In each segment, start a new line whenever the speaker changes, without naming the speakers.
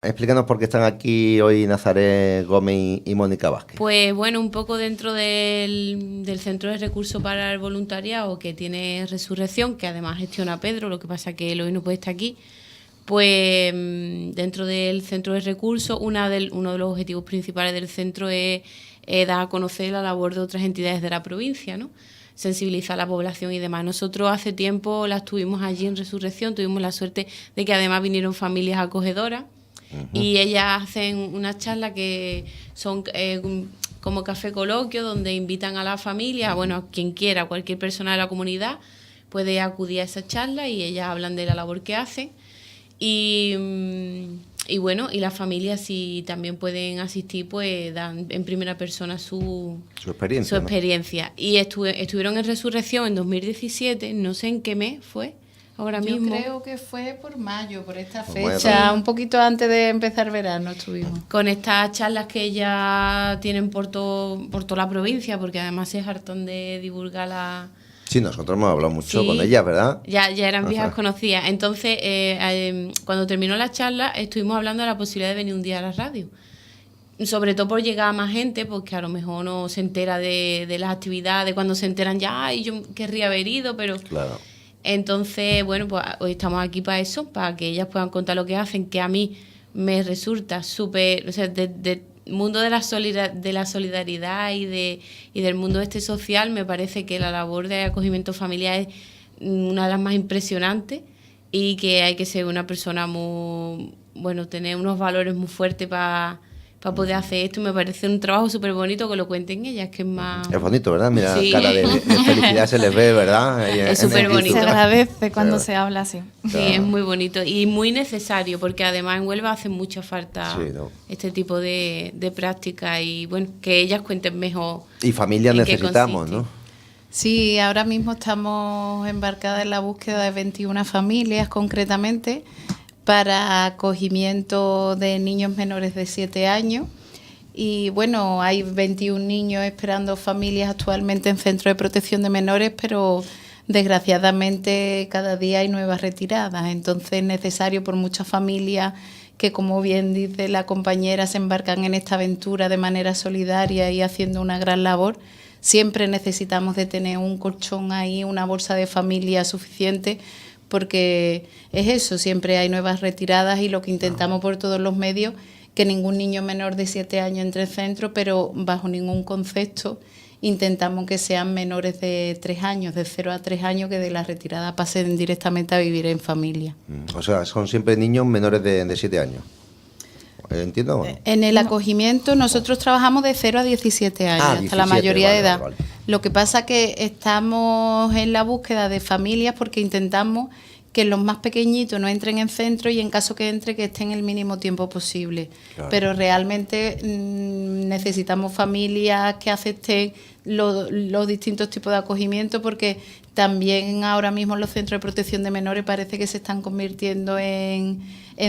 Explícanos por qué están aquí hoy Nazaret Gómez y Mónica Vázquez.
Pues bueno, un poco dentro del Centro de Recursos para el Voluntariado que tiene Resurrección, que además gestiona Pedro, lo que pasa que él hoy no puede estar aquí. Pues dentro del Centro de Recursos, uno de los objetivos principales del centro es dar a conocer la labor de otras entidades de la provincia, ¿no? Sensibilizar a la población y demás. Nosotros hace tiempo las tuvimos allí en Resurrección, tuvimos la suerte de que además vinieron familias acogedoras. Y ellas hacen unas charlas que son como café coloquio, donde invitan a la familia, bueno, a quien quiera, cualquier persona de la comunidad puede acudir a esa charla y ellas hablan de la labor que hacen. Y bueno, y las familias, si también pueden asistir, pues dan en primera persona su experiencia. ¿No? Y estuvieron en Resurrección en 2017, no sé en qué mes fue. Ahora
Yo
mismo.
creo que fue por mayo, por esta fecha, un poquito antes de empezar verano estuvimos.
Con estas charlas que ellas tienen por toda la provincia, porque además se hartan de divulgar la...
Sí, nosotros hemos hablado mucho con ellas, ¿verdad?
Ya eran viejas conocidas. Entonces, cuando terminó la charla, estuvimos hablando de la posibilidad de venir un día a la radio. Sobre todo por llegar a más gente, porque a lo mejor no se entera de las actividades, cuando se enteran ya, ay, yo querría haber ido, pero...
Claro.
Entonces, bueno, pues hoy estamos aquí para eso, para que ellas puedan contar lo que hacen, que a mí me resulta súper, o sea, del mundo de la solidaridad y del mundo social, me parece que la labor de acogimiento familiar es una de las más impresionantes y que hay que ser una persona muy, bueno, tener unos valores muy fuertes para poder hacer esto. Me parece un trabajo súper bonito que lo cuenten ellas, que es más...
Es bonito, ¿verdad? Mira,
sí.
Cara de felicidad se les ve, ¿verdad?
Es súper bonito.
Se agradece cuando se habla así.
Sí, claro. Es muy bonito y muy necesario, porque además en Huelva hace mucha falta este tipo de práctica y bueno, que ellas cuenten mejor.
Y familias necesitamos, ¿no?
Sí, ahora mismo estamos embarcadas en la búsqueda de 21 familias concretamente, para acogimiento de niños menores de 7 años. Y bueno, hay 21 niños esperando familias actualmente en centros de protección de menores, pero desgraciadamente cada día hay nuevas retiradas. Entonces es necesario por muchas familias que, como bien dice la compañera, se embarcan en esta aventura de manera solidaria y haciendo una gran labor. Siempre necesitamos de tener un colchón ahí, una bolsa de familia suficiente, porque es eso, siempre hay nuevas retiradas y lo que intentamos por todos los medios, que ningún niño menor de 7 años entre el centro, pero bajo ningún concepto intentamos que sean menores de 3 años, de 0 a 3 años, que de la retirada pasen directamente a vivir en familia.
O sea, son siempre niños menores de 7 años. ¿Entiendo?
En el acogimiento nosotros trabajamos de 0 a 17 años, hasta
17,
la mayoría de edad.
Vale.
Lo que pasa que estamos en la búsqueda de familias porque intentamos que los más pequeñitos no entren en centro y en caso que entre, que estén el mínimo tiempo posible. Claro. Pero realmente necesitamos familias que acepten los distintos tipos de acogimiento, porque también ahora mismo los centros de protección de menores parece que se están convirtiendo en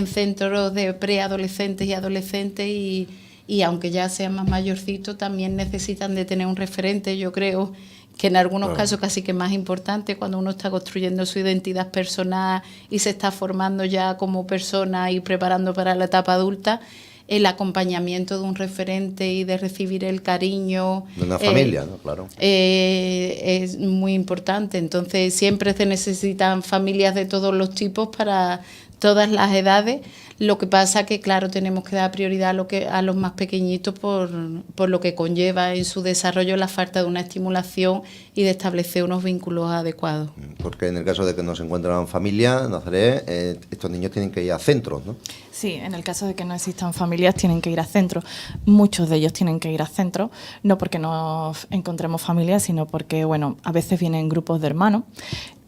centros de preadolescentes y adolescentes y aunque ya sean más mayorcitos, también necesitan de tener un referente, yo creo, que en algunos casos casi que más importante cuando uno está construyendo su identidad personal y se está formando ya como persona y preparando para la etapa adulta, el acompañamiento de un referente y de recibir el cariño
de una familia, ¿no? Claro.
Es muy importante. Entonces siempre se necesitan familias de todos los tipos para todas las edades. Lo que pasa que, claro, tenemos que dar prioridad a los más pequeñitos por lo que conlleva en su desarrollo la falta de una estimulación y de establecer unos vínculos adecuados.
Porque en el caso de que no se encuentran familias, Nazaret, estos niños tienen que ir a centros, ¿no?
Sí, en el caso de que no existan familias tienen que ir a centros. Muchos de ellos tienen que ir a centros, no porque no encontremos familias, sino porque, bueno, a veces vienen grupos de hermanos.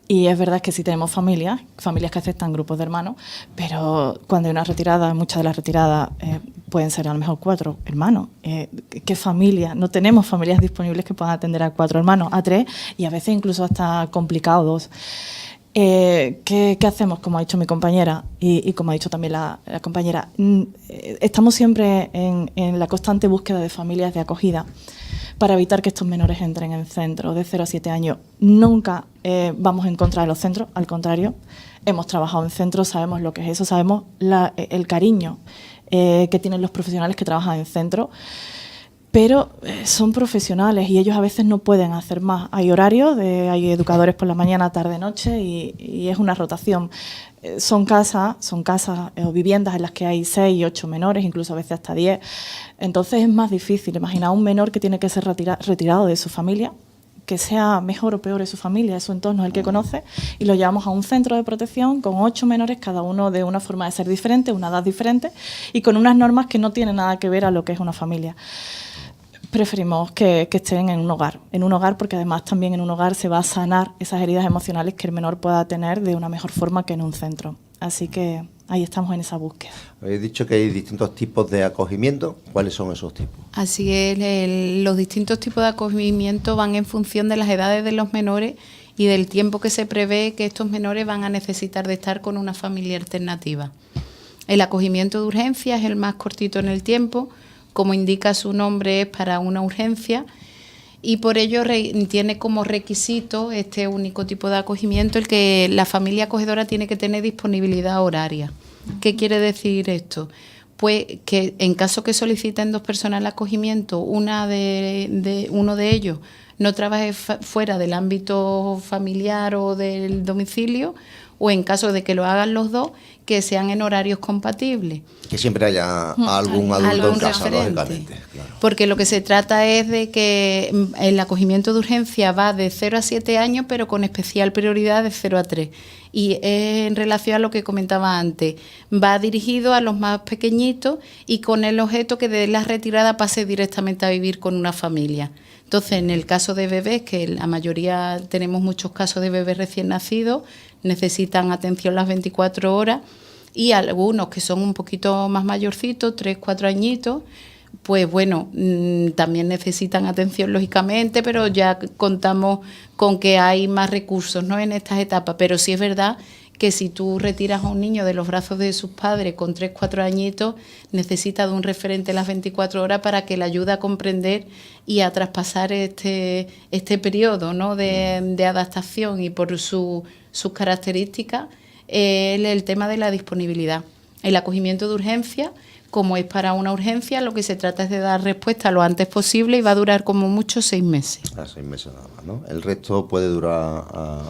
Y es verdad que sí tenemos familias que aceptan grupos de hermanos, pero cuando hay una retirada, muchas de las retiradas pueden ser a lo mejor 4 hermanos. ¿Qué familia? No tenemos familias disponibles que puedan atender a 4 hermanos, a 3 y a veces incluso hasta complicados. ¿Qué hacemos? Como ha dicho mi compañera y como ha dicho también la compañera, estamos siempre en la constante búsqueda de familias de acogida para evitar que estos menores entren en centros de 0 a 7 años. Nunca vamos en contra de los centros, al contrario, hemos trabajado en centros, sabemos lo que es eso, sabemos el cariño que tienen los profesionales que trabajan en centros, pero son profesionales y ellos a veces no pueden hacer más. Hay horarios, hay educadores por la mañana, tarde, noche y es una rotación. Son casas o viviendas en las que hay 6, 8 menores, incluso a veces hasta 10. Entonces es más difícil. Imagina un menor que tiene que ser retirado de su familia, que sea mejor o peor de su familia, de su entorno, el que conoce, y lo llevamos a un centro de protección con 8 menores, cada uno de una forma de ser diferente, una edad diferente, y con unas normas que no tienen nada que ver a lo que es una familia. Preferimos que estén en un hogar porque además también en un hogar se va a sanar esas heridas emocionales que el menor pueda tener de una mejor forma que en un centro. Así que ahí estamos en esa búsqueda.
Habéis dicho que hay distintos tipos de acogimiento. ¿Cuáles son esos tipos?
Así es, los distintos tipos de acogimiento van en función de las edades de los menores y del tiempo que se prevé que estos menores van a necesitar de estar con una familia alternativa. El acogimiento de urgencia es el más cortito en el tiempo. Como indica su nombre, es para una urgencia y por ello tiene como requisito este único tipo de acogimiento el que la familia acogedora tiene que tener disponibilidad horaria. ¿Qué quiere decir esto? Pues que en caso que soliciten 2 personas el acogimiento, uno de ellos no trabaje fuera del ámbito familiar o del domicilio, o en caso de que lo hagan los 2, que sean en horarios compatibles.
Que siempre haya algún adulto en casa, lógicamente. Claro.
Porque lo que se trata es de que el acogimiento de urgencia va de 0 a 7 años, pero con especial prioridad de 0 a 3. Y en relación a lo que comentaba antes, va dirigido a los más pequeñitos y con el objeto que de la retirada pase directamente a vivir con una familia. Entonces, en el caso de bebés, que la mayoría tenemos muchos casos de bebés recién nacidos, necesitan atención las 24 horas y algunos que son un poquito más mayorcitos, 3, 4 añitos, pues bueno, también necesitan atención lógicamente, pero ya contamos con que hay más recursos, ¿no?, en estas etapas. Pero sí es verdad que si tú retiras a un niño de los brazos de sus padres con 3, 4 añitos, necesita de un referente las 24 horas para que le ayude a comprender y a traspasar este periodo, ¿no?, de adaptación y por sus características, el tema de la disponibilidad. El acogimiento de urgencia, como es para una urgencia, lo que se trata es de dar respuesta lo antes posible y va a durar como mucho 6 meses.
6 meses nada más, ¿no? El resto puede durar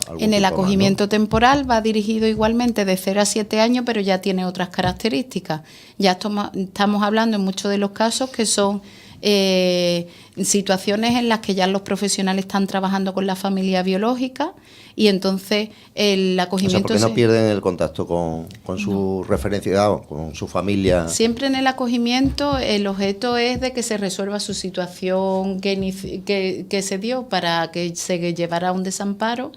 algún
En el
tiempo
acogimiento
más, ¿no?
temporal va dirigido igualmente de 0 a 7 años, pero ya tiene otras características. Ya estamos hablando en muchos de los casos que son situaciones en las que ya los profesionales están trabajando con la familia biológica y entonces el acogimiento...
O sea, porque no pierden el contacto con su referencia, con su familia.
Siempre en el acogimiento el objeto es de que se resuelva su situación que se dio para que se llevara a un desamparo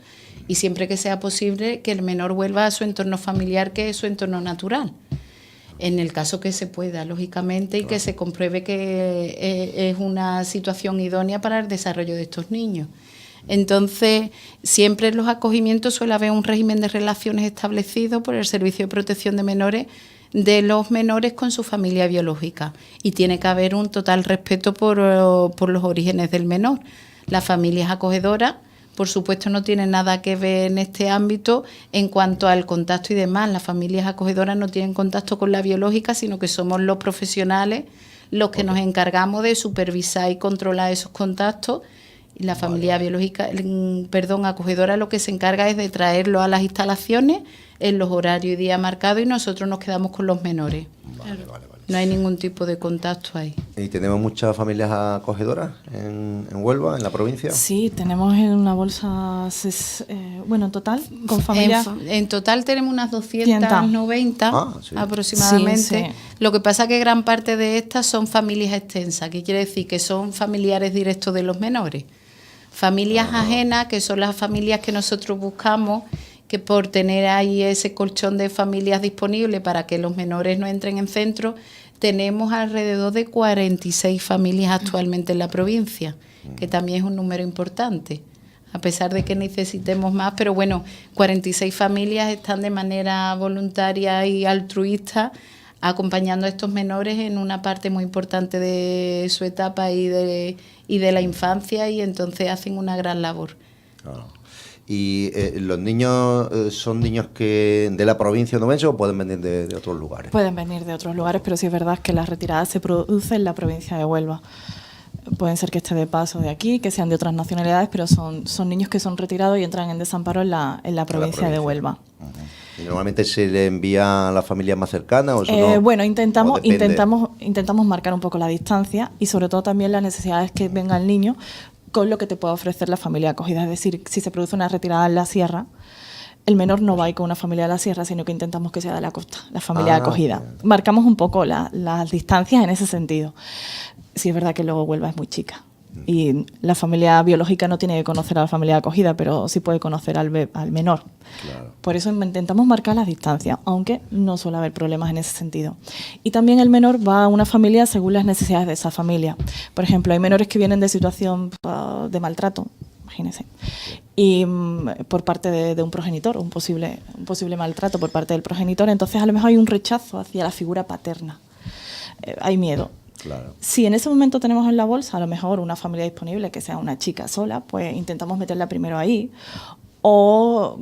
y siempre que sea posible que el menor vuelva a su entorno familiar, que es su entorno natural. En el caso que se pueda, lógicamente, y que se compruebe que es una situación idónea para el desarrollo de estos niños. Entonces, siempre en los acogimientos suele haber un régimen de relaciones establecido por el Servicio de Protección de Menores de los menores con su familia biológica y tiene que haber un total respeto por los orígenes del menor. Las familias acogedoras, por supuesto, no tienen nada que ver en este ámbito en cuanto al contacto y demás. Las familias acogedoras no tienen contacto con la biológica, sino que somos los profesionales los que nos encargamos de supervisar y controlar esos contactos. Y la familia biológica, acogedora, lo que se encarga es de traerlo a las instalaciones en los horarios y días marcados y nosotros nos quedamos con los menores. Vale. No hay ningún tipo de contacto ahí.
¿Y tenemos muchas familias acogedoras en Huelva, en la provincia?
Sí, tenemos en una bolsa, en total, con familias...
En total tenemos unas 290
sí.
aproximadamente.
Sí.
Lo que pasa es que gran parte de estas son familias extensas, que quiere decir que son familiares directos de los menores. Familias ajenas, que son las familias que nosotros buscamos, que por tener ahí ese colchón de familias disponible para que los menores no entren en centro, tenemos alrededor de 46 familias actualmente en la provincia, que también es un número importante, a pesar de que necesitemos más, pero bueno, 46 familias están de manera voluntaria y altruista acompañando a estos menores en una parte muy importante de su etapa y de la infancia, y entonces hacen una gran labor.
Claro. ¿Y los niños son niños que de la provincia onubense o pueden venir de otros lugares?
Pueden venir de otros lugares, pero sí es verdad que la retirada se produce en la provincia de Huelva. Pueden ser que esté de paso de aquí, que sean de otras nacionalidades, pero son niños que son retirados y entran en desamparo en la provincia de Huelva.
¿Y normalmente se le envía a las familias más cercanas? ¿O eso no?
Bueno, intentamos
¿O depende?
marcar un poco la distancia y sobre todo también las necesidades que venga el niño con lo que te pueda ofrecer la familia acogida. Es decir, si se produce una retirada en la sierra, el menor no va a ir con una familia de la sierra, sino que intentamos que sea de la costa, la familia acogida.
Bien.
Marcamos un poco las distancias en ese sentido. Sí es verdad que luego Huelva es muy chica y la familia biológica no tiene que conocer a la familia acogida, pero sí puede conocer al menor.
Claro.
Por eso intentamos marcar las distancias, aunque no suele haber problemas en ese sentido. Y también el menor va a una familia según las necesidades de esa familia. Por ejemplo, hay menores que vienen de situación de maltrato, imagínense, y por parte de un progenitor, un posible maltrato por parte del progenitor, entonces a lo mejor hay un rechazo hacia la figura paterna. Hay miedo.
Claro.
Si en ese momento tenemos en la bolsa a lo mejor una familia disponible que sea una chica sola, pues intentamos meterla primero ahí. O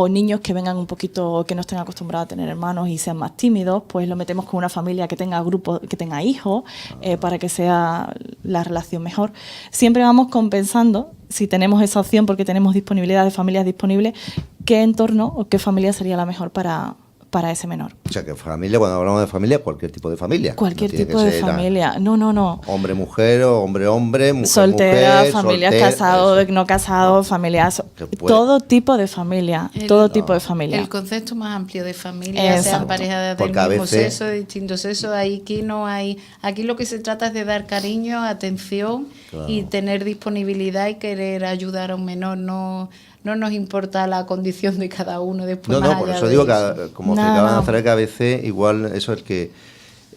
niños que vengan un poquito, que no estén acostumbrados a tener hermanos y sean más tímidos, pues lo metemos con una familia que tenga grupos, que tenga hijos, para que sea la relación mejor. Siempre vamos compensando, si tenemos esa opción, porque tenemos disponibilidad de familias disponibles, qué entorno o qué familia sería la mejor para ese menor.
O sea, que familia, cuando hablamos de familia, cualquier tipo de familia.
Cualquier
No tiene
tipo
que
de
ser
familia. No.
hombre-mujer o hombre-hombre, mujer-mujer.
Soltera, familias casados,
eso.
no casados, familias.
Que puede.
Todo tipo de familia. Todo tipo de familia.
El concepto más amplio de familia, sean
Exacto.
parejas del
Porque a
mismo
veces-
sexo, de distinto sexo, aquí no hay. Aquí lo que se trata es de dar cariño, atención y tener disponibilidad y querer ayudar a un menor. No nos importa la condición de cada uno después.
No,
más
por
allá
eso
de
digo
eso.
que, como
No,
explicaba
no.
Nazaret, que a veces igual eso es que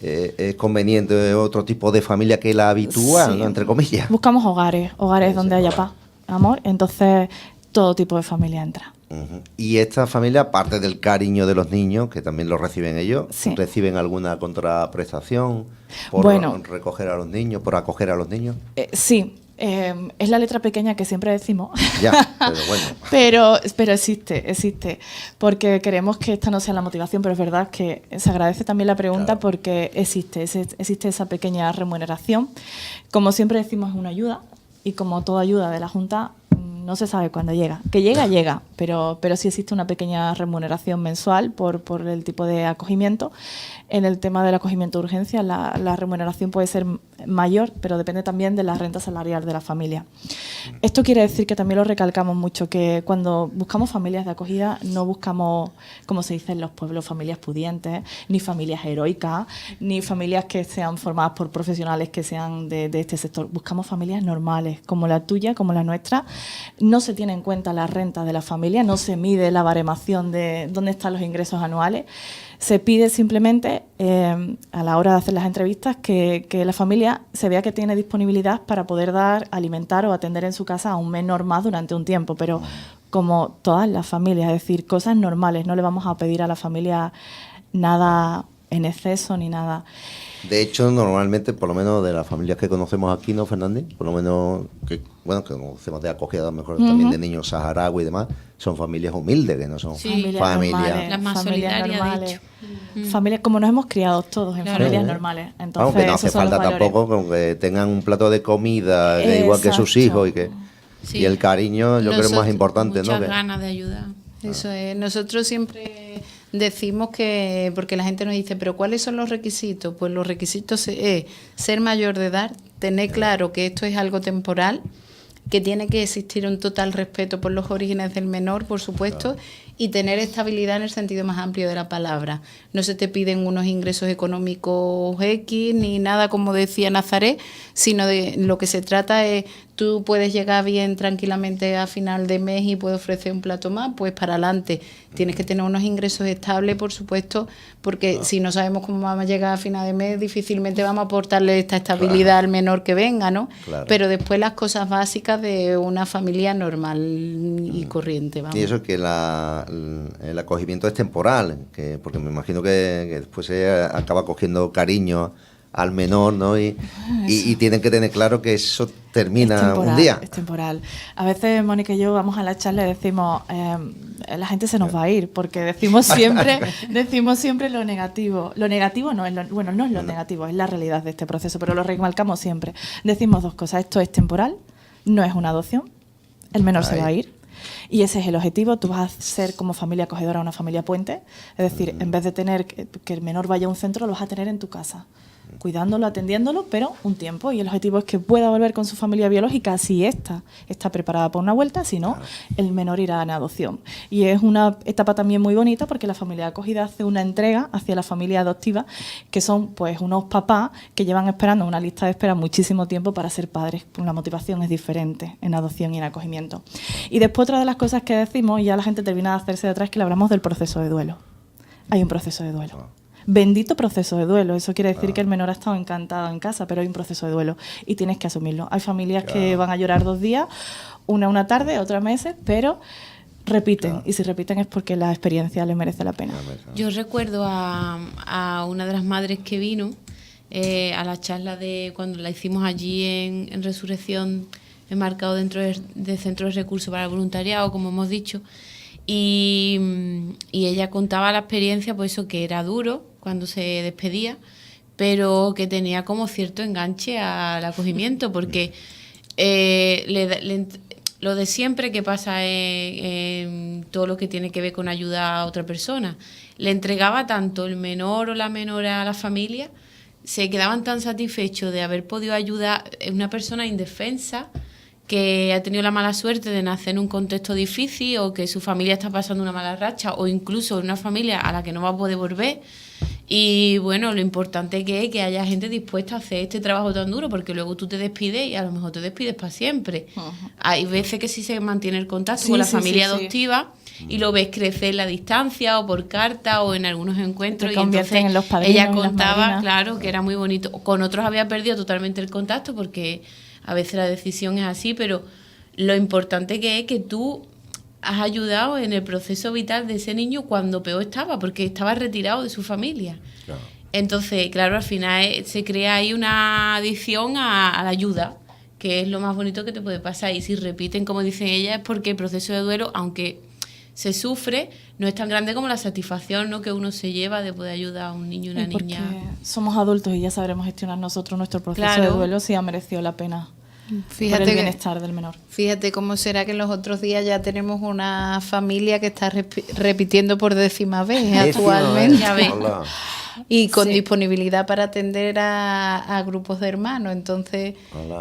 es conveniente otro tipo de familia que la habitual,
Sí.
¿no? Entre comillas.
Buscamos hogares donde haya paz, amor. Entonces, todo tipo de familia entra.
Ujú. Y esta familia, aparte del cariño de los niños, que también lo reciben ellos,
Sí.
¿reciben alguna contraprestación por
Bueno.
recoger a los niños, por acoger a los niños?
Sí, es la letra pequeña que siempre decimos.
Ya, pero bueno.
Pero existe, porque queremos que esta no sea la motivación, pero es verdad que se agradece también la pregunta,
Claro.
porque existe esa pequeña remuneración. Como siempre decimos, es una ayuda, y como toda ayuda de la Junta, no se sabe cuándo llega. Que llega, pero sí existe una pequeña remuneración mensual por el tipo de acogimiento. En el tema del acogimiento de urgencia, la remuneración puede ser mayor, pero depende también de la renta salarial de la familia. Esto quiere decir que también lo recalcamos mucho, que cuando buscamos familias de acogida no buscamos, como se dice en los pueblos, familias pudientes, ni familias heroicas, ni familias que sean formadas por profesionales que sean de este sector. Buscamos familias normales, como la tuya, como la nuestra. No se tiene en cuenta la renta de la familia, no se mide la baremación de dónde están los ingresos anuales. Se pide simplemente, a la hora de hacer las entrevistas, que la familia se vea que tiene disponibilidad para poder alimentar o atender en su casa a un menor más durante un tiempo, pero como todas las familias, es decir, cosas normales. No le vamos a pedir a la familia nada en exceso ni nada.
De hecho, normalmente, por lo menos de las familias que conocemos aquí, ¿no, Fernández? Por lo menos, que conocemos de acogida, a lo mejor también de niños saharaui y demás, son familias humildes, que no son
Sí.
familias.
normales,
Las más
familias
solidarias, de
normales.
hecho.
Familias, como nos hemos criado todos en
Claro.
familias
Sí.
normales. Entonces,
Vamos, que no hace
esos son los
falta
valores.
tampoco con que tengan un plato de comida igual que sus
Exacto.
hijos
Sí.
y el cariño, yo creo que es más
Nosotros,
importante, ¿no?
muchas
Que-
ganas de ayudar.
Eso es. Nosotros siempre decimos que, porque la gente nos dice, pero ¿cuáles son los requisitos? Pues los requisitos es ser mayor de edad, tener claro que esto es algo temporal, que tiene que existir un total respeto por los orígenes del menor, por supuesto, y tener estabilidad en el sentido más amplio de la palabra. No se te piden unos ingresos económicos X ni nada, como decía Nazaret, sino de lo que se trata es, tú puedes llegar bien tranquilamente a final de mes y puedes ofrecer un plato más, pues para adelante. Tienes que tener unos ingresos estables, por supuesto, porque si no sabemos cómo vamos a llegar a final de mes, difícilmente vamos a aportarle esta estabilidad al menor que venga, ¿no?
Claro.
Pero después las cosas básicas de una familia normal y corriente, vamos.
Y eso que el acogimiento es temporal, porque me imagino que después se acaba cogiendo cariño al menor, ¿no? Y tienen que tener claro que eso termina un día.
Es temporal. A veces Mónica y yo vamos a la charla y decimos, la gente se nos va a ir, porque decimos siempre lo negativo. Lo negativo no es no es lo negativo, es la realidad de este proceso, pero lo remarcamos siempre. Decimos dos cosas: esto es temporal, no es una adopción, el menor se va a ir. Y ese es el objetivo. Tú vas a ser como familia acogedora una familia puente. Es decir, en vez de tener que el menor vaya a un centro, lo vas a tener en tu casa, cuidándolo, atendiéndolo, pero un tiempo. Y el objetivo es que pueda volver con su familia biológica si esta está preparada para una vuelta, si no, el menor irá en adopción. Y es una etapa también muy bonita porque la familia de acogida hace una entrega hacia la familia adoptiva, que son pues unos papás que llevan esperando una lista de espera muchísimo tiempo para ser padres. La motivación es diferente en adopción y en acogimiento. Y después otra de las cosas que decimos, y ya la gente termina de hacerse de atrás, es que le hablamos del proceso de duelo. Hay un proceso de duelo. Bendito proceso de duelo. Eso quiere decir que el menor ha estado encantado en casa, pero hay un proceso de duelo y tienes que asumirlo. Hay familias que van a llorar 2 días, una tarde, otra meses, pero repiten. Y si repiten es porque la experiencia les merece la pena.
Yo recuerdo a una de las madres que vino a la charla de cuando la hicimos allí en Resurrección, enmarcado dentro del Centro de Recursos para el Voluntariado, como hemos dicho. Y ella contaba la experiencia, pues eso, que era duro cuando se despedía, pero que tenía como cierto enganche al acogimiento, porque lo de siempre que pasa en todo lo que tiene que ver con ayuda a otra persona, le entregaba tanto el menor o la menora a la familia, se quedaban tan satisfechos de haber podido ayudar a una persona indefensa, que ha tenido la mala suerte de nacer en un contexto difícil o que su familia está pasando una mala racha o incluso una familia a la que no va a poder volver. Y bueno, lo importante que es que haya gente dispuesta a hacer este trabajo tan duro, porque luego tú te despides y a lo mejor te despides para siempre. Hay veces que sí se mantiene el contacto con la familia adoptiva y lo ves crecer en la distancia o por carta o en algunos encuentros. Y entonces
en los padrinos,
ella contaba, claro, que era muy bonito. Con otros había perdido totalmente el contacto porque a veces la decisión es así, pero lo importante que es que tú has ayudado en el proceso vital de ese niño cuando peor estaba, porque estaba retirado de su familia. Claro. Entonces, claro, al final se crea ahí una adicción a la ayuda, que es lo más bonito que te puede pasar. Y si repiten, como dicen ellas, es porque el proceso de duelo, aunque se sufre, no es tan grande como la satisfacción, ¿no?, que uno se lleva de poder ayudar a un niño y una niña.
Somos adultos y ya sabremos gestionar nosotros nuestro proceso de duelo si ha merecido la pena.
Fíjate
por el bienestar del menor. Fíjate
cómo será que los otros días ya tenemos una familia que está repitiendo por 10ª vez actualmente. Ya ves. Y con disponibilidad para atender a grupos de hermanos. Entonces,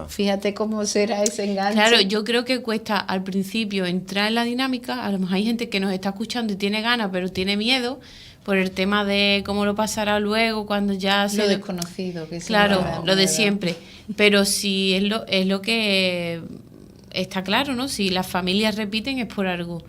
fíjate cómo será ese enganche.
Claro, yo creo que cuesta al principio entrar en la dinámica. A lo mejor hay gente que nos está escuchando y tiene ganas, pero tiene miedo por el tema de cómo lo pasará luego cuando ya
lo desconocido, que
claro, lo de siempre. Pero si es lo que está claro, ¿no? Si las familias repiten es por algo.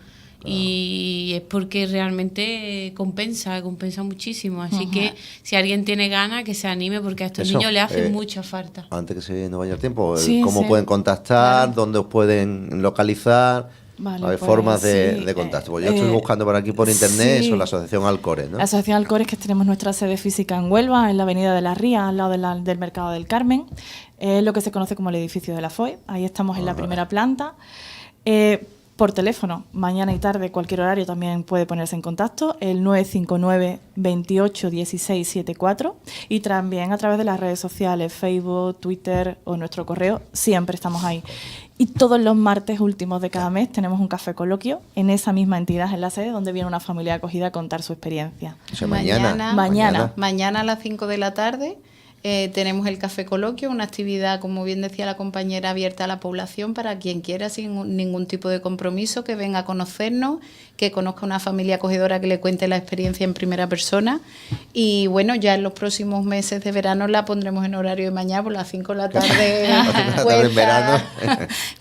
Y es porque realmente compensa muchísimo. Así que si alguien tiene ganas, que se anime, porque a estos niños les hace mucha falta.
Antes que se nos vaya el tiempo, cómo pueden contactar, dónde os pueden localizar. Vale, hay formas de contacto. Pues yo estoy buscando por aquí por internet eso, la Asociación Alcores, ¿no?
La Asociación Alcores, que tenemos nuestra sede física en Huelva, en la Avenida de la Ría, al lado del Mercado del Carmen, es lo que se conoce como el edificio de la FOE. Ahí estamos en la primera planta. Por teléfono, mañana y tarde, cualquier horario, también puede ponerse en contacto, el 959 28 16 74, y también a través de las redes sociales, Facebook, Twitter o nuestro correo, siempre estamos ahí. Y todos los martes últimos de cada mes tenemos un café coloquio en esa misma entidad, en la sede, donde viene una familia acogida a contar su experiencia.
O sea, mañana
a las 5 de la tarde. Tenemos el café coloquio, una actividad, como bien decía la compañera, abierta a la población para quien quiera, sin ningún tipo de compromiso, que venga a conocernos, que conozca una familia acogedora que le cuente la experiencia en primera persona. Y bueno, ya en los próximos meses de verano la pondremos en horario de mañana por las 5 de la tarde.
En verano.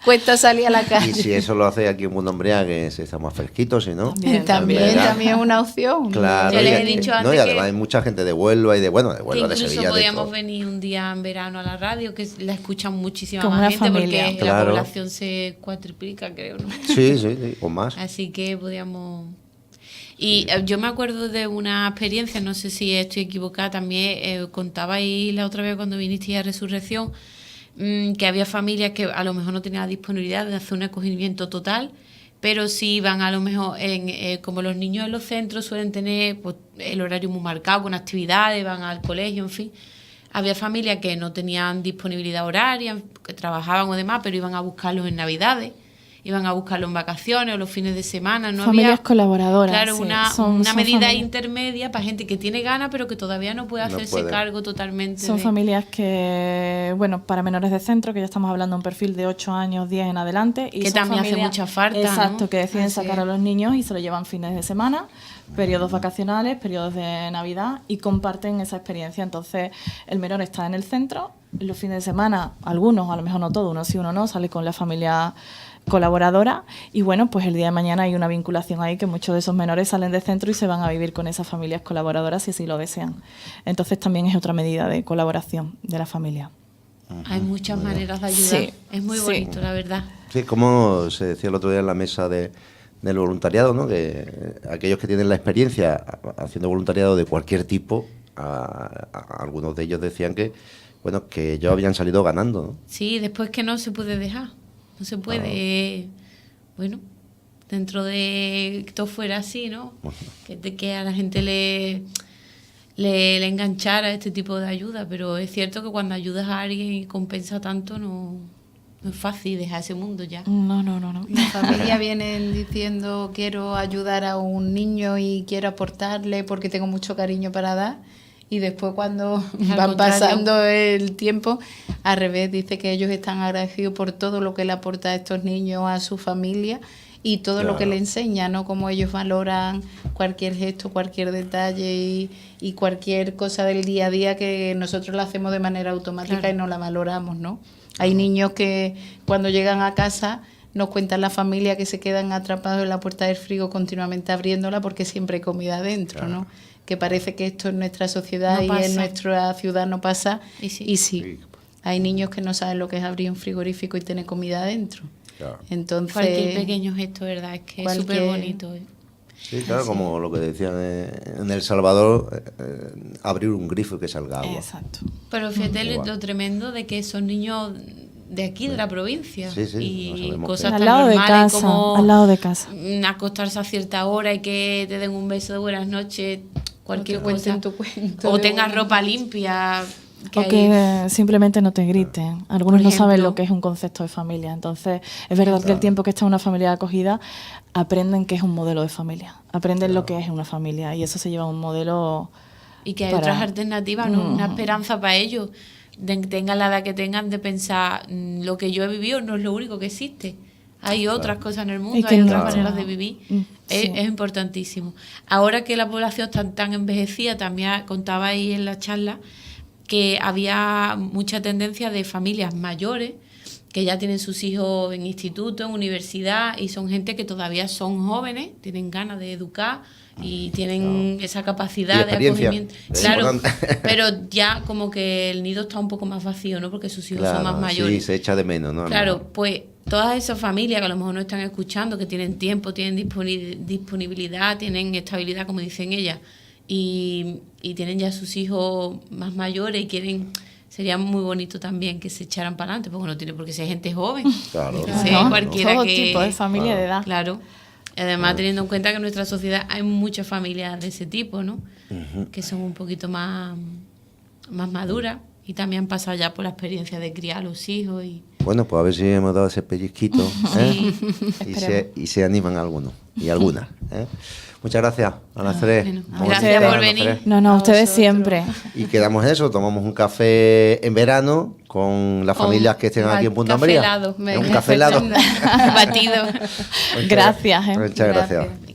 Cuesta salir a la calle.
Y si eso lo hace aquí en Mundo Embriague, se está más fresquito, si no.
También es una opción.
Claro.
Yo les he dicho antes
y además hay mucha gente de Huelva y de Huelva, de Sevilla.
Podríamos venir un día en verano a la radio, que la escuchan muchísima
como
más gente,
familia.
porque la población se cuatriplica, creo, ¿no?
Sí, o más.
Así que podríamos... Y yo me acuerdo de una experiencia, no sé si estoy equivocada, también contabais la otra vez cuando vinisteis a Resurrección, que había familias que a lo mejor no tenían la disponibilidad de hacer un acogimiento total, pero sí iban a lo mejor, como los niños en los centros suelen tener pues, el horario muy marcado con actividades, van al colegio, en fin. Había familias que no tenían disponibilidad horaria, que trabajaban o demás, pero iban a buscarlos en Navidades, iban a buscarlos en vacaciones o los fines de semana. No
familias
había,
colaboradoras.
claro,
Sí,
una
son
medida
familias.
intermedia para gente que tiene ganas, pero que todavía no puede
No
hacerse
puede.
cargo totalmente.
Son familias que, bueno, para menores de centro, que ya estamos hablando de un perfil de 8 años, 10 en adelante. Y
Que
son
también hace
familias-
mucha falta,
Exacto,
¿no?
que deciden
Así
sacar
es.
a los niños y se lo llevan fines de semana, periodos vacacionales, periodos de Navidad y comparten esa experiencia. Entonces, el menor está en el centro, los fines de semana, algunos, a lo mejor no todos, uno sí, uno no, sale con la familia colaboradora y bueno, pues el día de mañana hay una vinculación ahí que muchos de esos menores salen del centro y se van a vivir con esas familias colaboradoras si así lo desean. Entonces también es otra medida de colaboración de la familia.
Hay muchas maneras de ayudar.
Sí,
Es muy
sí.
bonito, la verdad.
Sí, como se decía el otro día en la mesa del voluntariado, ¿no? Que aquellos que tienen la experiencia haciendo voluntariado de cualquier tipo, algunos de ellos decían que, bueno, que ellos habían salido ganando, ¿no?
Sí, después que no se puede dejar. No se puede. Bueno, dentro de que todo fuera así, ¿no? Que a la gente le enganchara este tipo de ayuda, pero es cierto que cuando ayudas a alguien y compensa tanto, no es fácil dejar ese mundo ya.
No.
La familia vienen diciendo quiero ayudar a un niño y quiero aportarle porque tengo mucho cariño para dar. Y después cuando
Es al
van
contrario.
pasando el tiempo, al revés, dice que ellos están agradecidos por todo lo que le aporta a estos niños, a su familia y todo lo que
Claro.
le enseña, ¿no? Cómo ellos valoran cualquier gesto, cualquier detalle y cualquier cosa del día a día que nosotros la hacemos de manera automática
Claro.
y no la valoramos, ¿no? Hay niños que cuando llegan a casa nos cuentan la familia que se quedan atrapados en la puerta del frigo continuamente abriéndola porque siempre hay comida adentro, ¿no? Que parece que esto en nuestra sociedad
No
y
pasa.
en nuestra ciudad no pasa.
Y sí.
Y sí. Hay niños que no saben lo que es abrir un frigorífico y tener comida adentro.
Claro.
Entonces,
Cualquier pequeño gesto, ¿verdad? Es que es
cualquier-
súper bonito.
Sí, claro, como lo que decían en El Salvador, abrir un grifo y que salga agua.
Exacto.
Pero fíjate
Igual.
lo tremendo de que son niños de aquí, de la provincia.
Sí, sí, no
y
sabemos
cosas
Al
tan
lado de
normales
casa,
como
al lado de casa.
acostarse a cierta hora y que te den un beso de buenas noches, cualquier
O te cuenten
cosa.
tu cuento
O
de
tengas
buenas
ropa limpia.
O
hay-
que simplemente no te griten. Algunos
Por
no saben
ejemplo.
lo que es un concepto de familia. Entonces, es verdad que el tiempo que está en una familia de acogida, aprenden que es un modelo de familia. Aprenden lo que es una familia. Y eso se lleva a un modelo...
Y que hay
para-
otras alternativas, ¿no? Una esperanza para ellos. Tengan la edad que tengan, de pensar, lo que yo he vivido no es lo único que existe. Hay otras cosas en el
Y
mundo,
que
hay
no-
otras maneras de vivir. Es,
Sí.
es importantísimo. Ahora que la población está tan envejecida, también contaba ahí en la charla que había mucha tendencia de familias mayores que ya tienen sus hijos en instituto, en universidad, y son gente que todavía son jóvenes, tienen ganas de educar y tienen esa
Y
capacidad de
experiencia.
acogimiento.
Es
Claro,
importante.
pero ya como que el nido está un poco más vacío, ¿no? Porque sus hijos
Claro,
son más
sí,
mayores.
se echa de menos, ¿no?
Claro, pues todas esas familias que a lo mejor no están escuchando, que tienen tiempo, tienen disponibilidad, tienen estabilidad, como dicen ellas, y tienen ya sus hijos más mayores y quieren... Sería muy bonito también que se echaran para adelante, porque no tiene por qué ser gente joven.
Claro,
Puede
claro.
ser
¿no?
cualquiera
Todo
que...
tipo de familia de edad.
Claro. Y además, teniendo en cuenta que en nuestra sociedad hay muchas familias de ese tipo, ¿no? Que son un poquito más maduras y también han pasado ya por la experiencia de criar a los hijos. Y
Bueno, pues a ver si hemos dado ese pellizquito, ¿eh? y se animan algunos y algunas, ¿eh? Muchas gracias a las tres.
bueno,
Vamos
gracias
a disfrutar
por
a las
venir.
tres.
No,
A
ustedes
vosotros.
siempre.
Y quedamos en eso, tomamos un café en verano con las
Con
familias que estén aquí en Punta
café
Umbría.
helado.
Un café helado.
batido.
Gracias, ¿eh?
Muchas gracias.
Gracias.